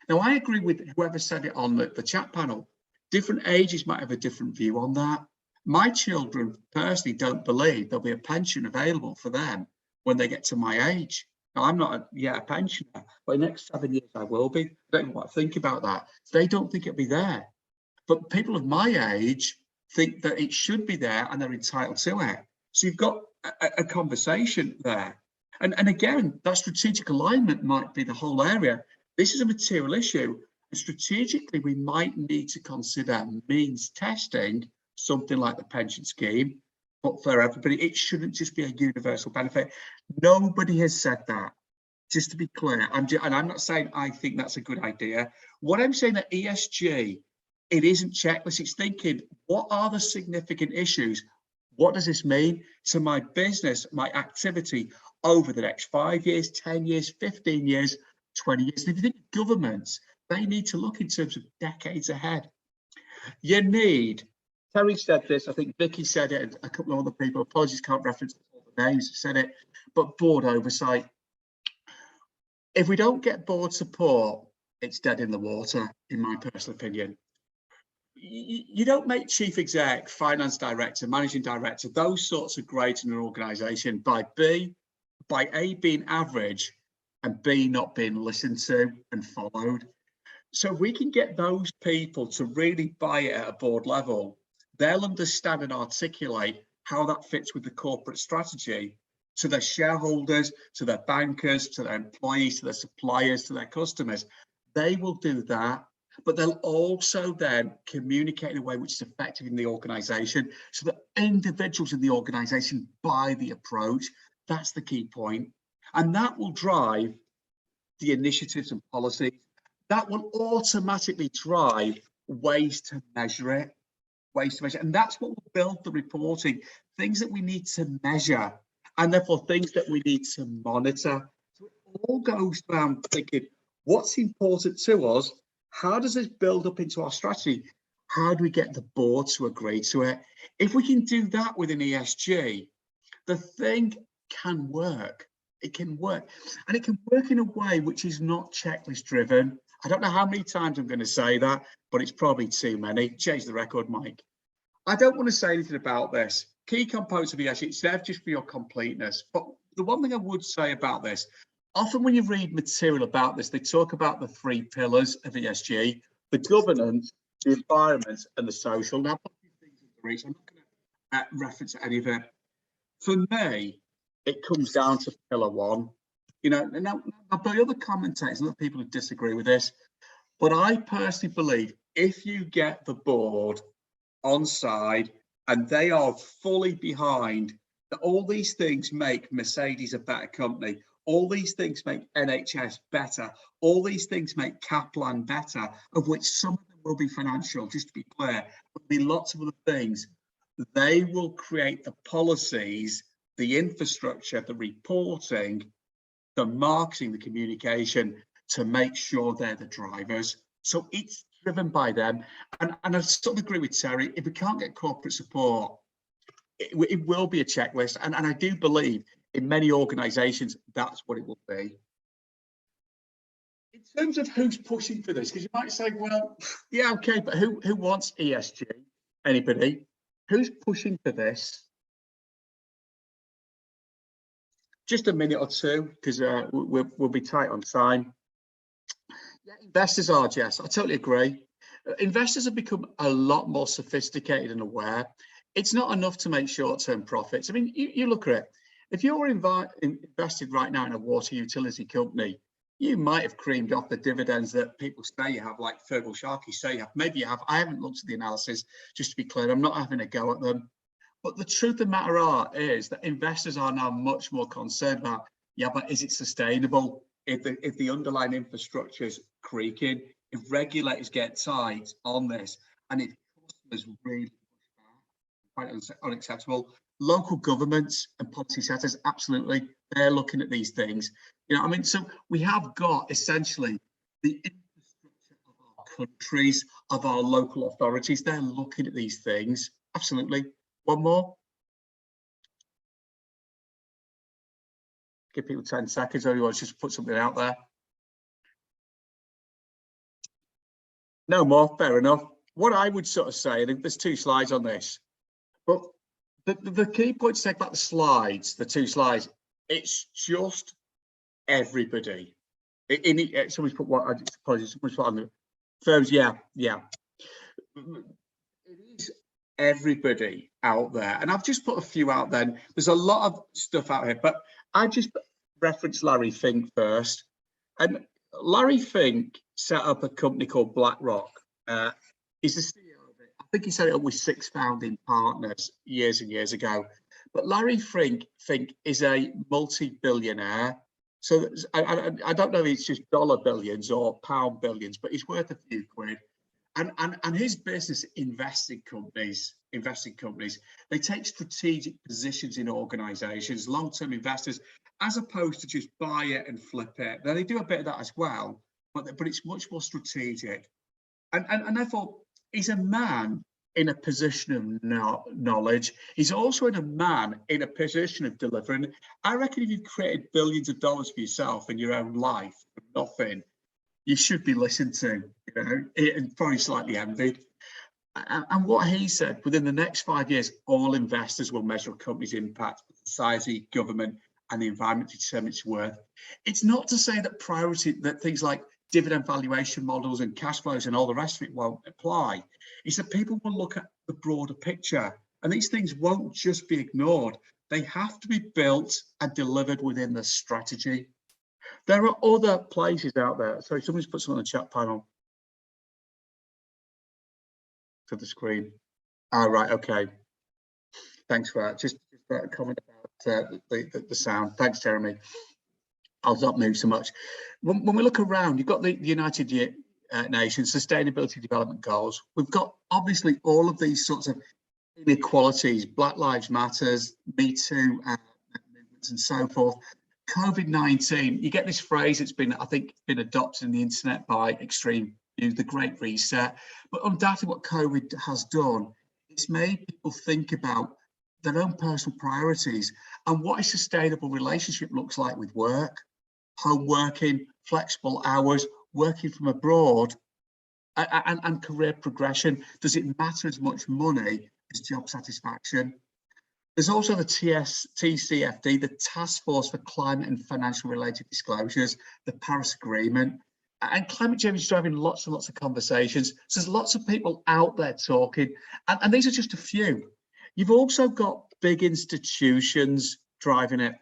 Now, I agree with whoever said it on the chat panel. Different ages might have a different view on that. My children personally don't believe there'll be a pension available for them when they get to my age. Now, I'm not yet a pensioner, but in the next 7 years I will be. I don't know what I think about that. They don't think it'll be there. But people of my age think that it should be there and they're entitled to it. So you've got a conversation there. And again, that strategic alignment might be the whole area. This is a material issue. And strategically, we might need to consider means testing something like the pension scheme, but for everybody, it shouldn't just be a universal benefit. Nobody has said that. Just to be clear, and I'm not saying I think that's a good idea. What I'm saying that ESG, it isn't checklist. It's thinking, what are the significant issues? What does this mean to my business, my activity over the next 5 years, 10 years, 15 years, 20 years? And if you think of governments, they need to look in terms of decades ahead. You need, Terry said this, I think Vicky said it, and a couple of other people, apologies, can't reference all the names who said it, but board oversight. If we don't get board support, it's dead in the water, in my personal opinion. You don't make chief exec, finance director, managing director, those sorts of grades in an organization by A, being average, and B, not being listened to and followed. So if we can get those people to really buy it at a board level, they'll understand and articulate how that fits with the corporate strategy to their shareholders, to their bankers, to their employees, to their suppliers, to their customers. They will do that, but they'll also then communicate in a way which is effective in the organization so that individuals in the organization buy the approach. That's the key point. And that will drive the initiatives and policies. That will automatically drive ways to measure it, and that's what will build the reporting, things that we need to measure, and therefore things that we need to monitor. So it all goes down thinking, what's important to us? How does this build up into our strategy? How do we get the board to agree to it? If we can do that with an ESG, the thing can work. It can work, and it can work in a way which is not checklist driven. I don't know how many times I'm going to say that, but it's probably too many. Change the record, Mike. I don't want to say anything about this. Key components of ESG, it's there just for your completeness. But the one thing I would say about this, often when you read material about this, they talk about the 3 pillars of ESG, the governance, the environment, and the social. Now, I'm not going to reference any of it. For me, it comes down to pillar 1. You know, now by other commentators and other people who disagree with this, but I personally believe if you get the board on side and they are fully behind that, all these things make Mercedes a better company, all these things make NHS better, all these things make Kaplan better, of which some of them will be financial, just to be clear, there'll be lots of other things. They will create the policies, the infrastructure, the reporting, the marketing, the communication to make sure they're the drivers. So it's driven by them. And I sort of agree with Terry, if we can't get corporate support, it will be a checklist. And I do believe in many organizations, that's what it will be. In terms of who's pushing for this, because you might say, well, yeah, okay, but who wants ESG? Anybody? Who's pushing for this? Just a minute or two, because we'll be tight on time. Yeah, investors are, Jess, I totally agree. Investors have become a lot more sophisticated and aware. It's not enough to make short-term profits. I mean, you look at it. If you're invested right now in a water utility company, you might have creamed off the dividends that people say you have, like Fergal Sharkey say you have. Maybe you have. I haven't looked at the analysis, just to be clear. I'm not having a go at them. But the truth of the matter is that investors are now much more concerned about, yeah, but is it sustainable? If the underlying infrastructure is creaking, if regulators get tight on this, and if customers really quite unacceptable. Local governments and policy setters, absolutely, they're looking at these things. You know, I mean, so we have got essentially the infrastructure of our countries, of our local authorities, they're looking at these things. Absolutely. One more. Give people 10 seconds, or you want to just put something out there? No more, fair enough. What I would sort of say, and there's 2 slides on this, but the key point to take about the slides, the 2 slides, it's just everybody. Somebody's put what, apologies, somebody's put on the firms, yeah. It is everybody out there. And I've just put a few out then. There's a lot of stuff out here, but I just referenced Larry Fink first. And Larry Fink set up a company called BlackRock. He's the CEO of it. I think he set it up with 6 founding partners years and years ago. But Larry Fink is a multi-billionaire. So I don't know if it's just dollar billions or pound billions, but he's worth a few quid. And his business investing companies, they take strategic positions in organizations, long-term investors, as opposed to just buy it and flip it. Now they do a bit of that as well, but it's much more strategic. And therefore, he's a man in a position of knowledge. He's also a man in a position of delivering. I reckon if you've created billions of dollars for yourself in your own life from nothing, you should be listened to, you know, and probably slightly envied. And what he said, within the next 5 years, all investors will measure a company's impact, society, government, and the environment to determine its worth. It's not to say that things like dividend valuation models and cash flows and all the rest of it won't apply. It's that people will look at the broader picture, and these things won't just be ignored. They have to be built and delivered within the strategy. There are other places out there. Sorry, somebody's put something on the chat panel to the screen. Oh, right, okay. Thanks for that. Just a comment about the sound. Thanks, Jeremy. I'll not move so much. When we look around, you've got the United Nations Sustainability Development Goals. We've got obviously all of these sorts of inequalities, Black Lives Matters, Me Too movements and so forth. COVID-19, you get this phrase, it's been, I think, been adopted in the internet by extreme views, the Great Reset. But undoubtedly what COVID has done, it's made people think about their own personal priorities and what a sustainable relationship looks like with work, home working, flexible hours, working from abroad, and career progression. Does it matter as much money as job satisfaction? There's also the TCFD, the Task Force for Climate and Financial Related Disclosures, the Paris Agreement, and climate change is driving lots and lots of conversations. So there's lots of people out there talking, and these are just a few. You've also got big institutions driving it.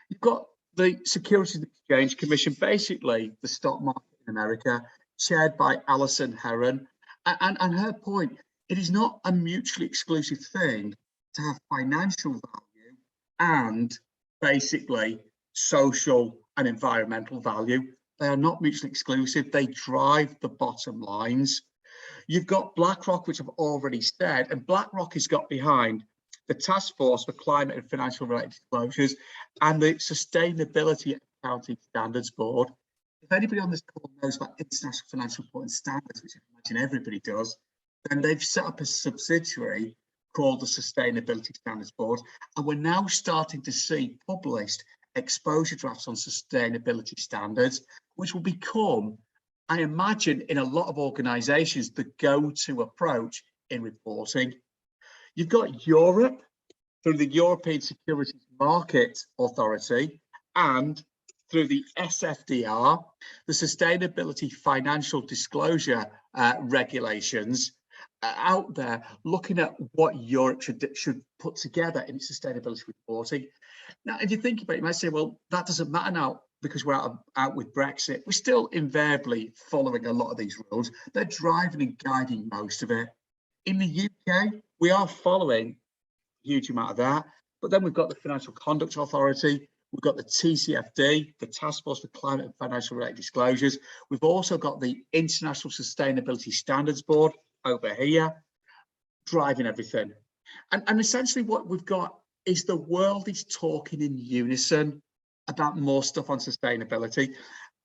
You've got the Securities and Exchange Commission, basically the stock market in America, chaired by Alison Herron, and her point, it is not a mutually exclusive thing to have financial value and basically social and environmental value. They are not mutually exclusive. They drive the bottom lines. You've got BlackRock, which I've already said, and BlackRock has got behind the Task Force for Climate and Financial Related Disclosures and the Sustainability Accounting Standards Board. If anybody on this call knows about international financial reporting standards, which I imagine everybody does, then they've set up a subsidiary called the Sustainability Standards Board, and we're now starting to see published exposure drafts on sustainability standards, which will become, I imagine, in a lot of organisations, the go-to approach in reporting. You've got Europe through the European Securities Market Authority and through the SFDR, the Sustainability Financial Disclosure Regulations, out there looking at what Europe should put together in its sustainability reporting. Now, if you think about it, you might say, well, that doesn't matter now. because we're out with Brexit, we're still invariably following a lot of these rules. They're driving and guiding most of it. In the UK, we are following a huge amount of that, but then we've got the Financial Conduct Authority, we've got the TCFD, the Task Force for Climate and Financial Related Disclosures. We've also got the International Sustainability Standards Board over here, driving everything. And essentially what we've got is the world is talking in unison about more stuff on sustainability.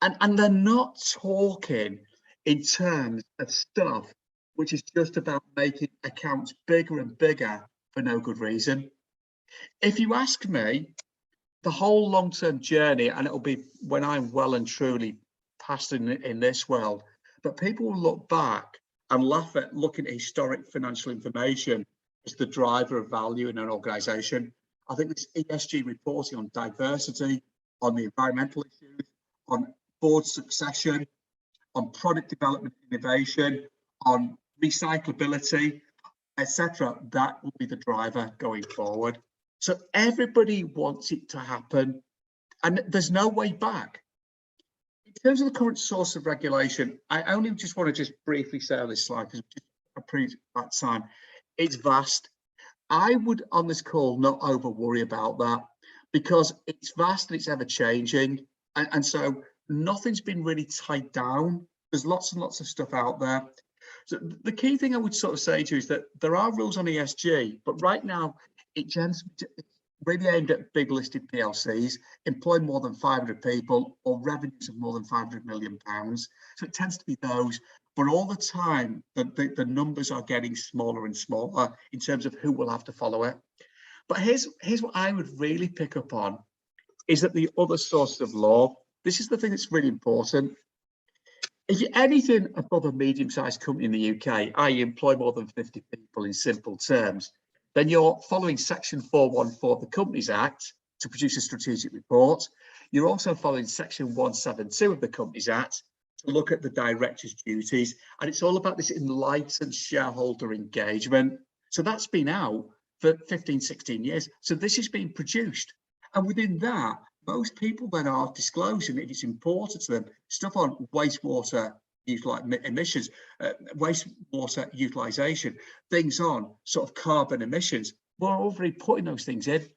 And they're not talking in terms of stuff which is just about making accounts bigger and bigger for no good reason. If you ask me, the whole long-term journey, and it'll be when I'm well and truly past in this world, but people will look back and laugh at looking at historic financial information as the driver of value in an organization. I think this ESG reporting on diversity, on the environmental issues, on board succession, on product development innovation, on recyclability, etc., that will be the driver going forward. So everybody wants it to happen, and there's no way back. In terms of the current source of regulation, I only just want to just briefly say on this slide, because we just approved that time, it's vast. I would, on this call, not over worry about that, because it's vast and it's ever changing. And so nothing's been really tied down. There's lots and lots of stuff out there. So the key thing I would sort of say to you is that there are rules on ESG, but right now it's really aimed at big listed PLCs, employ more than 500 people or revenues of more than £500 million. So it tends to be those, but all the time the numbers are getting smaller and smaller in terms of who will have to follow it. But here's what I would really pick up on, is that the other sources of law, this is the thing that's really important. If you're anything above a medium-sized company in the UK, i.e. employ more than 50 people in simple terms, then you're following Section 414 of the Companies Act to produce a strategic report. You're also following Section 172 of the Companies Act to look at the director's duties. And it's all about this enlightened shareholder engagement. So that's been out for 15, 16 years. So this is being produced. And within that, most people then are disclosing, if it's important to them, stuff on wastewater emissions, wastewater utilization, things on sort of carbon emissions. We're already putting those things in.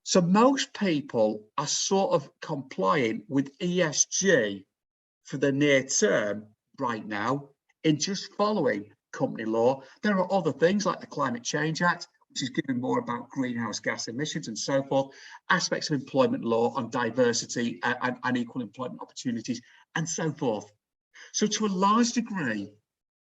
So most people are sort of complying with ESG for the near term right now in just following company law. There are other things like the Climate Change Act, which is giving more about greenhouse gas emissions and so forth, aspects of employment law on diversity and equal employment opportunities and so forth. So to a large degree,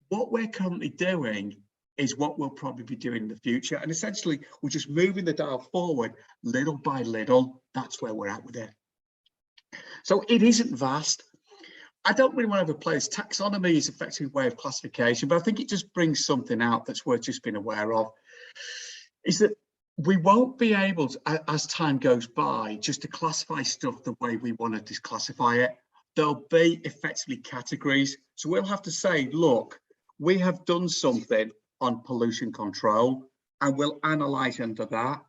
what we're currently doing is what we'll probably be doing in the future. And essentially, we're just moving the dial forward little by little. That's where we're at with it. So it isn't vast. I don't really want to overplay this. Taxonomy is effectively a way of classification, but I think it just brings something out that's worth just being aware of. Is that we won't be able to, as time goes by, just to classify stuff the way we want to declassify it. There'll be effectively categories. So we'll have to say, look, we have done something on pollution control and we'll analyse under that.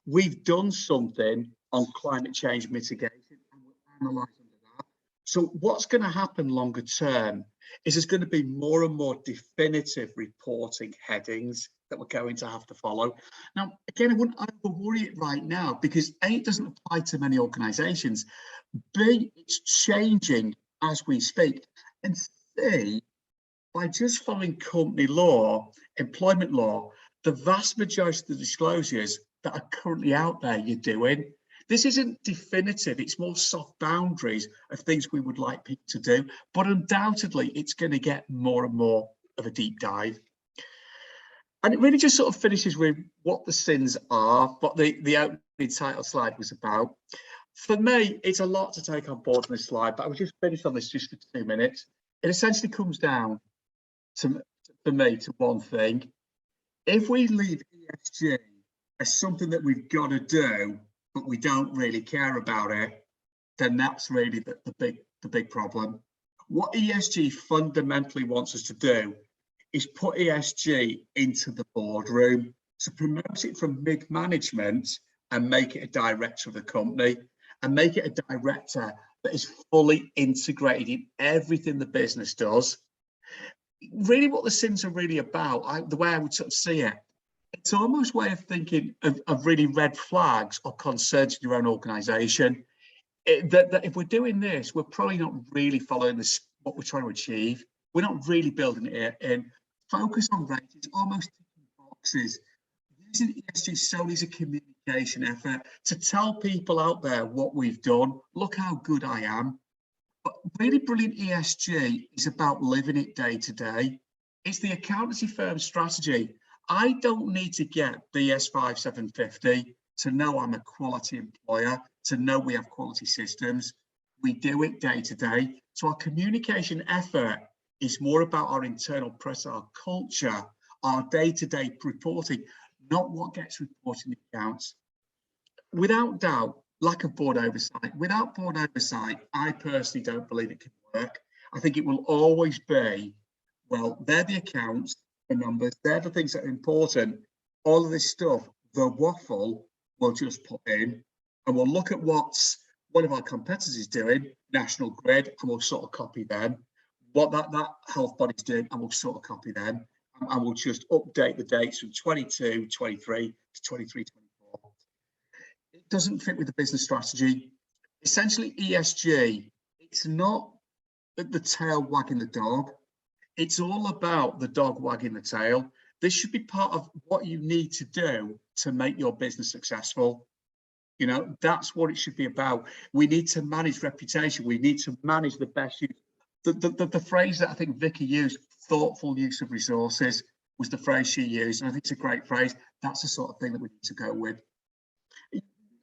We've done something on climate change mitigation and we'll analyse under that. So what's going to happen longer term is there's going to be more and more definitive reporting headings that we're going to have to follow. Now, again, I wouldn't over worry it right now because A, it doesn't apply to many organisations, B, it's changing as we speak, and C, by just following company law, employment law, the vast majority of the disclosures that are currently out there you're doing, this isn't definitive, it's more soft boundaries of things we would like people to do, but undoubtedly it's going to get more and more of a deep dive. And it really just sort of finishes with what the sins are, what the opening title slide was about. For me, it's a lot to take on board in this slide, but I will just finish on this just for 2 minutes. It essentially comes down to, for me, to one thing. If we leave ESG as something that we've got to do, but we don't really care about it, then that's really the big problem. What ESG fundamentally wants us to do is put ESG into the boardroom, so promote it from mid-management and make it a director of the company, and make it a director that is fully integrated in everything the business does. Really what the Sins are really about, the way I would sort of see it, it's almost a way of thinking of really red flags or concerns in your own organisation. That if we're doing this, we're probably not really following this, what we're trying to achieve. We're not really building it in. Focus on ratings, almost ticking boxes. Using ESG solely as a communication effort to tell people out there what we've done. Look how good I am. But really brilliant ESG is about living it day to day. It's the accountancy firm strategy. I don't need to get BS 5750 to know I'm a quality employer, to know we have quality systems. We do it day to day. So our communication effort is more about our internal press, our culture, our day-to-day reporting, not what gets reported in the accounts. Without doubt, lack of board oversight. Without board oversight, I personally don't believe it can work. I think it will always be, well, they're the accounts, the numbers, they're the things that are important. All of this stuff, the waffle, we'll just put in, and we'll look at what's one of our competitors is doing, National Grid, and we'll sort of copy them. What that health body's doing, and we'll sort of copy them, and we'll just update the dates from 22, 23 to 23, 24. It doesn't fit with the business strategy. Essentially, ESG, it's not the tail wagging the dog. It's all about the dog wagging the tail. This should be part of what you need to do to make your business successful. You know, that's what it should be about. We need to manage reputation. We need to manage the best use. The phrase that I think Vicky used, thoughtful use of resources, was the phrase she used. And I think it's a great phrase. That's the sort of thing that we need to go with.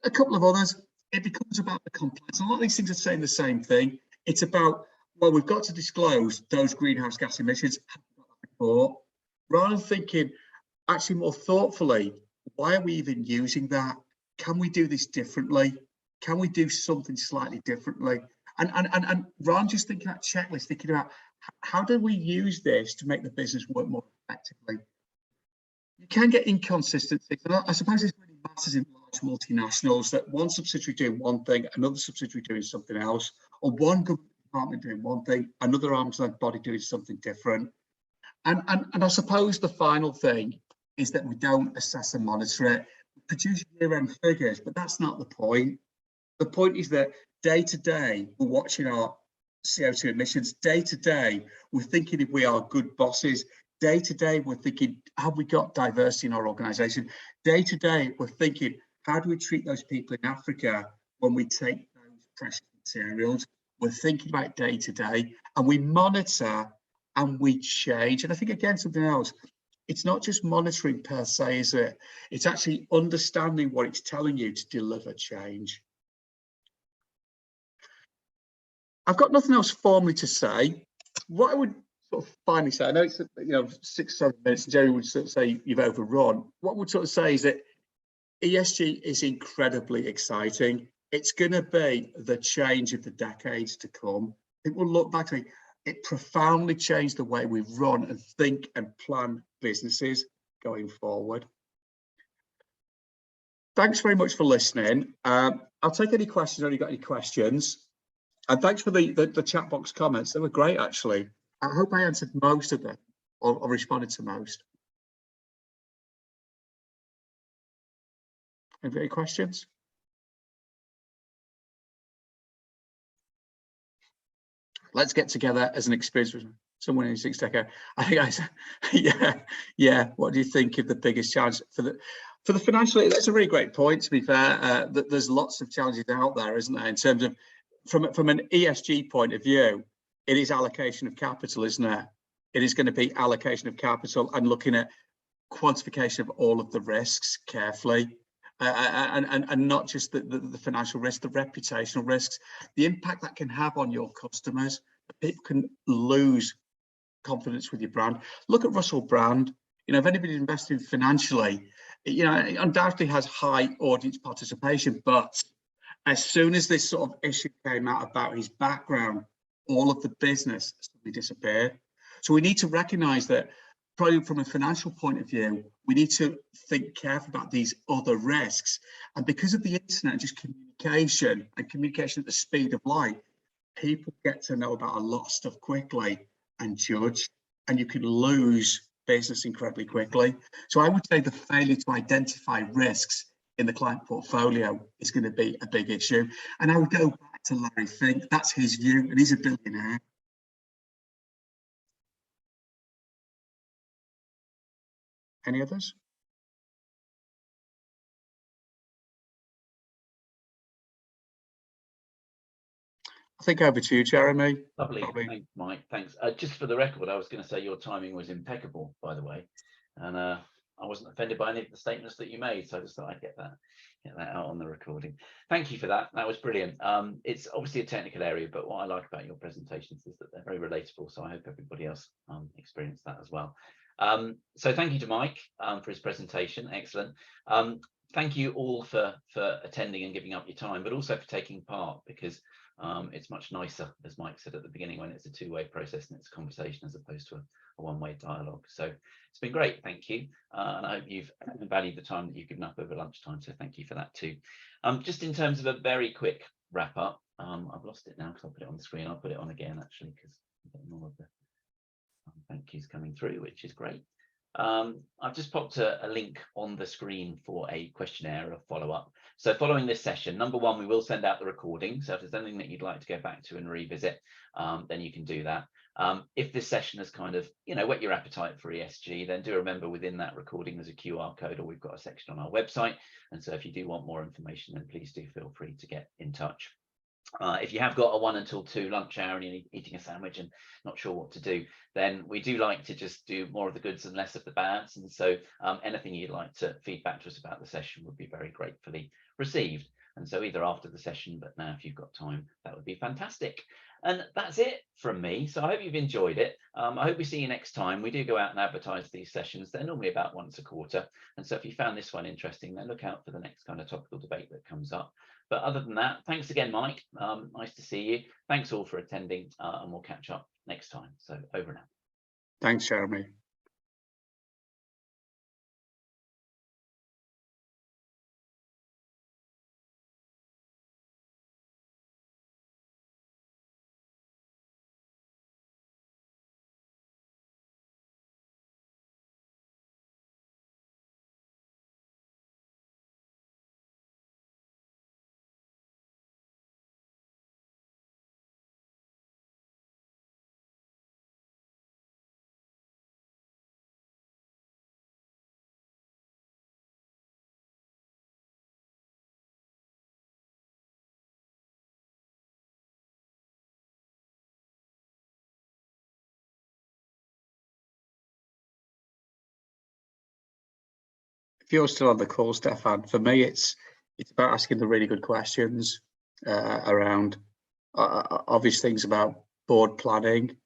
A couple of others, it becomes about the compliance. A lot of these things are saying the same thing. It's about, well, we've got to disclose those greenhouse gas emissions. Rather than thinking actually more thoughtfully, why are we even using that? Can we do this differently? Can we do something slightly differently? And rather than just thinking about checklists, thinking about how do we use this to make the business work more effectively? You can get inconsistency. I suppose this really matters in large multinationals, that one subsidiary doing one thing, another subsidiary doing something else, or one government department doing one thing, another arm's length body doing something different. And I suppose the final thing is that we don't assess and monitor it. We produce year-end figures, but that's not the point. The point is that day to day, we're watching our CO2 emissions. Day to day, we're thinking if we are good bosses. Day to day, we're thinking, have we got diversity in our organisation? Day to day, we're thinking, how do we treat those people in Africa when we take those precious materials? We're thinking about day to day, and we monitor and we change. And I think, again, something else, it's not just monitoring per se, is it? It's actually understanding what it's telling you to deliver change. I've got nothing else formally to say. What I would sort of finally say, I know it's 6 or 7 minutes, and Jerry would sort of say you've overrun. What I would sort of say is that ESG is incredibly exciting. It's going to be the change of the decades to come. People look back and it profoundly changed the way we run and think and plan businesses going forward. Thanks very much for listening. I'll take any questions. Have you got any questions? And thanks for the chat box comments. They were great, actually. I hope I answered most of them or responded to most. Any questions? Let's get together as an experience with someone in 6 decades. I think I said, yeah. What do you think of the biggest challenge for the financial? That's a really great point. To be fair, that there's lots of challenges out there, isn't there? In terms of from an ESG point of view, it is allocation of capital, isn't it? It is going to be allocation of capital and looking at quantification of all of the risks carefully. And not just the financial risk, the reputational risks, the impact that can have on your customers. People can lose confidence with your brand. Look at Russell Brand. If anybody's investing financially, it undoubtedly has high audience participation. But as soon as this sort of issue came out about his background, all of the business suddenly disappeared. So we need to recognise that, probably from a financial point of view, we need to think carefully about these other risks. And because of the internet, just communication and communication at the speed of light, people get to know about a lot of stuff quickly and judge, and you can lose business incredibly quickly. So I would say the failure to identify risks in the client portfolio is going to be a big issue. And I would go back to Larry Fink. That's his view, and he's a billionaire. Any others? I think over to you, Jeremy. Lovely. Thanks, Mike. Thanks. Just for the record, I was going to say your timing was impeccable, by the way, and I wasn't offended by any of the statements that you made, so I just thought I'd get that out on the recording. Thank you for that. That was brilliant. It's obviously a technical area, but what I like about your presentations is that they're very relatable. So I hope everybody else experienced that as well. So thank you to Mike for his presentation. Excellent. Thank you all for attending and giving up your time, but also for taking part, because it's much nicer, as Mike said at the beginning, when it's a two-way process and it's a conversation as opposed to a one-way dialogue. So it's been great, thank you. And I hope you've valued the time that you've given up over lunchtime, so thank you for that too. Just in terms of a very quick wrap up, I've lost it now because I put it on the screen. I'll put it on again actually, because I'm getting all of the thank yous coming through, which is great. I've just popped a link on the screen for a questionnaire of follow-up. So following this session, number one, we will send out the recording. So if there's anything that you'd like to go back to and revisit, then you can do that. If this session has kind of, whet your appetite for ESG, then do remember within that recording, there's a QR code, or we've got a section on our website. And so if you do want more information, then please do feel free to get in touch. If you have got a 1 until 2 lunch hour and you're eating a sandwich and not sure what to do, then we do like to just do more of the goods and less of the bads. And so anything you'd like to feed back to us about the session would be very gratefully received. And so either after the session, but now if you've got time, that would be fantastic. And that's it from me. So I hope you've enjoyed it. I hope we see you next time. We do go out and advertise these sessions. They're normally about once a quarter. And so if you found this one interesting, then look out for the next kind of topical debate that comes up. But other than that, thanks again, Mike. Nice to see you. Thanks all for attending, and we'll catch up next time. So over now. Thanks, Jeremy. If you're still on the call, Stefan, for me, it's about asking the really good questions around obvious things about board planning,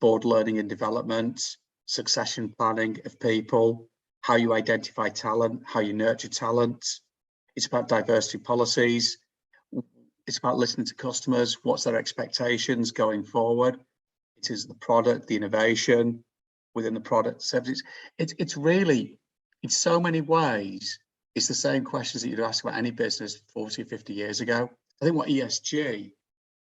board learning and development, succession planning of people, how you identify talent, how you nurture talent. It's about diversity policies. It's about listening to customers. What's their expectations going forward? It is the product, the innovation within the product services. It's really, in so many ways, it's the same questions that you'd ask about any business 40 or 50 years ago. I think what ESG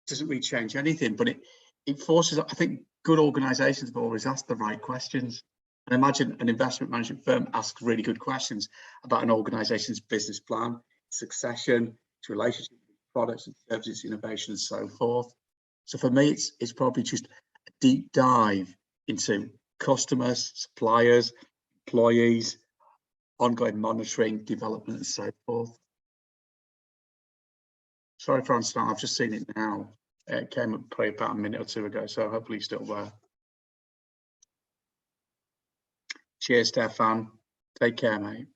doesn't really change anything, but it forces, I think good organizations have always asked the right questions. And imagine an investment management firm asks really good questions about an organization's business plan, succession, its relationship with products and services, innovation, and so forth. So for me, it's probably just a deep dive into customers, suppliers, employees, ongoing monitoring, development, and so forth. Sorry for answering, I've just seen it now. It came up probably about a minute or two ago, so hopefully you're still there. Cheers, Stefan. Take care, mate.